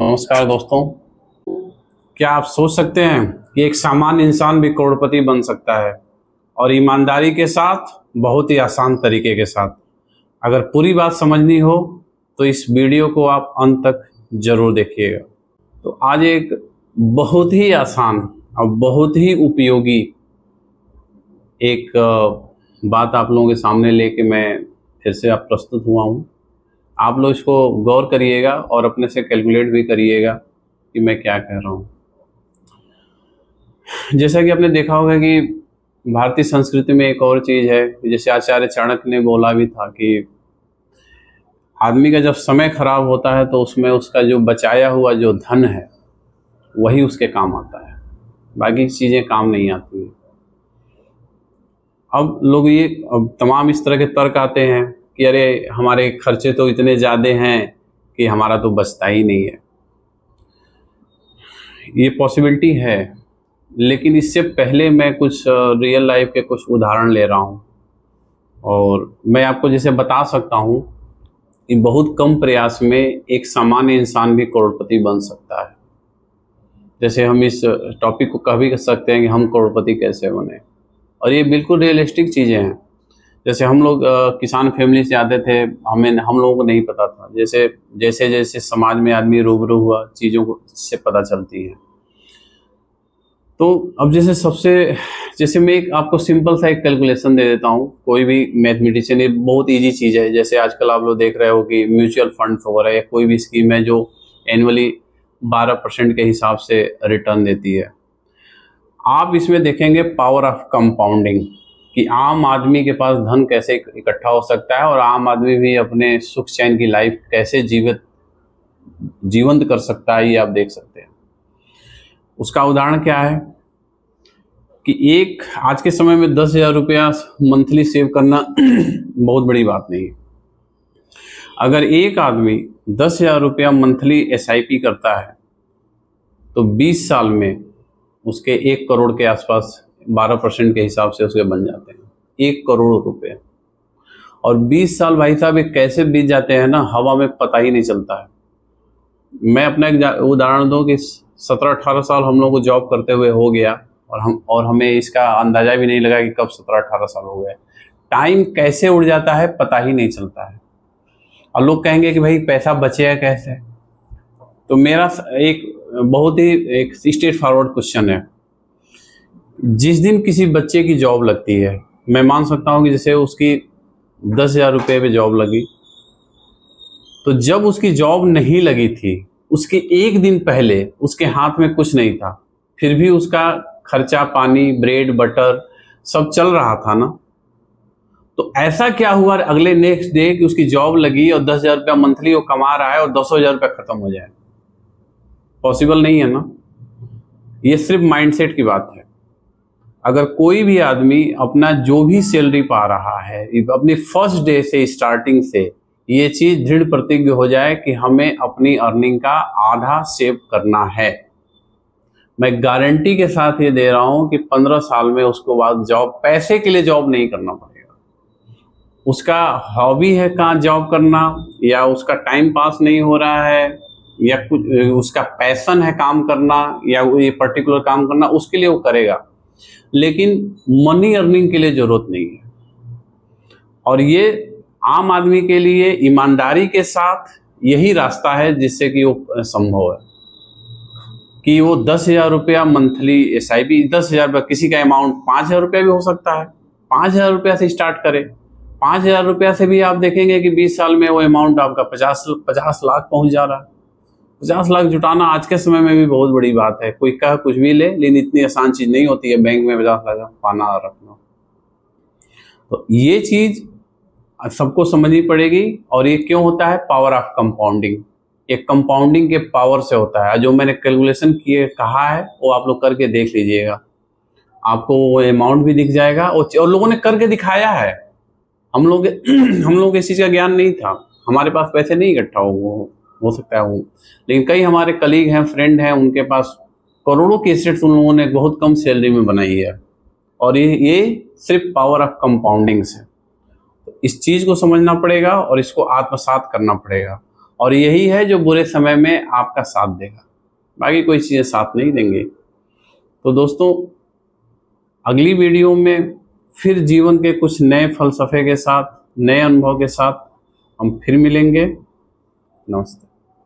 नमस्कार दोस्तों। क्या आप सोच सकते हैं कि एक सामान्य इंसान भी करोड़पति बन सकता है, और ईमानदारी के साथ, बहुत ही आसान तरीके के साथ। अगर पूरी बात समझनी हो तो इस वीडियो को आप अंत तक जरूर देखिएगा। तो आज एक बहुत ही आसान और बहुत ही उपयोगी एक बात आप लोगों के सामने लेके मैं फिर से आप प्रस्तुत हुआ हूँ। आप लोग इसको गौर करिएगा और अपने से कैलकुलेट भी करिएगा कि मैं क्या कह रहा हूँ। जैसा कि आपने देखा होगा कि भारतीय संस्कृति में एक और चीज़ है, जैसे आचार्य चाणक्य ने बोला भी था कि आदमी का जब समय खराब होता है तो उसमें उसका जो बचाया हुआ जो धन है वही उसके काम आता है, बाकी चीज़ें काम नहीं आती है। अब तमाम इस तरह के तर्क आते हैं कि अरे हमारे खर्चे तो इतने ज़्यादा हैं कि हमारा तो बचता ही नहीं है। ये पॉसिबिलिटी है, लेकिन इससे पहले मैं कुछ रियल लाइफ के कुछ उदाहरण ले रहा हूँ, और मैं आपको जैसे बता सकता हूँ कि बहुत कम प्रयास में एक सामान्य इंसान भी करोड़पति बन सकता है। जैसे हम इस टॉपिक को कह भी कर सकते हैं कि हम करोड़पति कैसे बने, और ये बिल्कुल रियलिस्टिक चीज़ें हैं। जैसे हम लोग किसान फैमिली से आते थे, हम लोगों को नहीं पता था। जैसे जैसे जैसे समाज में आदमी रूबरू हुआ, चीज़ों को से पता चलती है। तो अब जैसे मैं एक आपको सिंपल सा एक कैलकुलेशन दे देता हूँ। कोई भी मैथमेटिशियन, ये बहुत इजी चीज़ है। जैसे आजकल आप लोग देख रहे हो कि म्यूचुअल फंड वगैरह या कोई भी स्कीम है जो एनुअली 12% के हिसाब से रिटर्न देती है। आप इसमें देखेंगे पावर ऑफ कंपाउंडिंग, कि आम आदमी के पास धन कैसे इकट्ठा हो सकता है और आम आदमी भी अपने सुख चैन की लाइफ कैसे जीवंत कर सकता है, ये आप देख सकते हैं। उसका उदाहरण क्या है कि आज के समय में 10,000 रुपया मंथली सेव करना बहुत बड़ी बात नहीं है। अगर एक आदमी 10,000 रुपया मंथली SIP करता है तो 20 साल में उसके 1 करोड़ के आसपास 12% के हिसाब से उसके बन जाते हैं, 1 करोड़ रुपए। और 20 साल भाई साहब एक कैसे बीत जाते हैं ना, हवा में पता ही नहीं चलता है। मैं अपना एक उदाहरण दूं कि 17-18 साल हम लोग को जॉब करते हुए हो गया, और हमें इसका अंदाजा भी नहीं लगा कि कब 17-18 साल हो गए। टाइम कैसे उड़ जाता है पता ही नहीं चलता है। और लोग कहेंगे कि भाई पैसा बचेगा कैसे। तो मेरा एक बहुत ही एक स्ट्रेट फॉरवर्ड क्वेश्चन है। जिस दिन किसी बच्चे की जॉब लगती है, मैं मान सकता हूँ कि जैसे उसकी 10,000 रुपये पे जॉब लगी, तो जब उसकी जॉब नहीं लगी थी उसके एक दिन पहले उसके हाथ में कुछ नहीं था, फिर भी उसका खर्चा पानी, ब्रेड बटर सब चल रहा था ना। तो ऐसा क्या हुआ अगले नेक्स्ट डे कि उसकी जॉब लगी और 10,000 रुपया मंथली वो कमा रहा है और 10,000 रुपया खत्म हो जाए? पॉसिबल नहीं है ना। ये सिर्फ माइंडसेट की बात है। अगर कोई भी आदमी अपना जो भी सैलरी पा रहा है, अपनी फर्स्ट डे से स्टार्टिंग से ये चीज दृढ़ प्रतिज्ञ हो जाए कि हमें अपनी अर्निंग का आधा सेव करना है, मैं गारंटी के साथ ये दे रहा हूं कि 15 साल में उसको बाद पैसे के लिए जॉब नहीं करना पड़ेगा। उसका हॉबी है कहाँ जॉब करना, या उसका टाइम पास नहीं हो रहा है, या कुछ उसका पैशन है काम करना, या ये पर्टिकुलर काम करना, उसके लिए वो करेगा। लेकिन मनी अर्निंग के लिए जरूरत नहीं है। और ये आम आदमी के लिए ईमानदारी के साथ यही रास्ता है जिससे कि वो संभव है कि वो 10,000 रुपया मंथली SIP, 10,000 रुपया, किसी का अमाउंट 5,000 रुपया भी हो सकता है, 5,000 रुपया से स्टार्ट करें। 5,000 रुपया से भी आप देखेंगे कि 20 साल में वो अमाउंट आपका 50 लाख पहुंच जा रहा है। 50 लाख जुटाना आज के समय में भी बहुत बड़ी बात है। कोई कह कुछ भी ले, लेकिन इतनी आसान चीज नहीं होती है बैंक में 50 लाख पाना और रखना। तो ये चीज सबको समझनी पड़ेगी। और ये क्यों होता है? Power of compounding. ये कंपाउंडिंग के पावर से होता है। जो मैंने कैलकुलेशन किए कहा है वो आप लोग करके देख लीजिएगा, आपको वो अमाउंट भी दिख जाएगा। और लोगों ने करके दिखाया है। हम लोग इस चीज का ज्ञान नहीं था, हमारे पास पैसे नहीं इकट्ठा हो सकता है वो, लेकिन कई हमारे कलीग हैं, फ्रेंड हैं, उनके पास करोड़ों की एसेट्स उन लोगों ने बहुत कम सैलरी में बनाई है। और ये सिर्फ पावर ऑफ कंपाउंडिंग से। तो इस चीज को समझना पड़ेगा और इसको आत्मसात करना पड़ेगा। और यही है जो बुरे समय में आपका साथ देगा, बाकी कोई चीज़ें साथ नहीं देंगे। तो दोस्तों, अगली वीडियो में फिर जीवन के कुछ नए फलसफे के साथ, नए अनुभव के साथ हम फिर मिलेंगे। नमस्ते।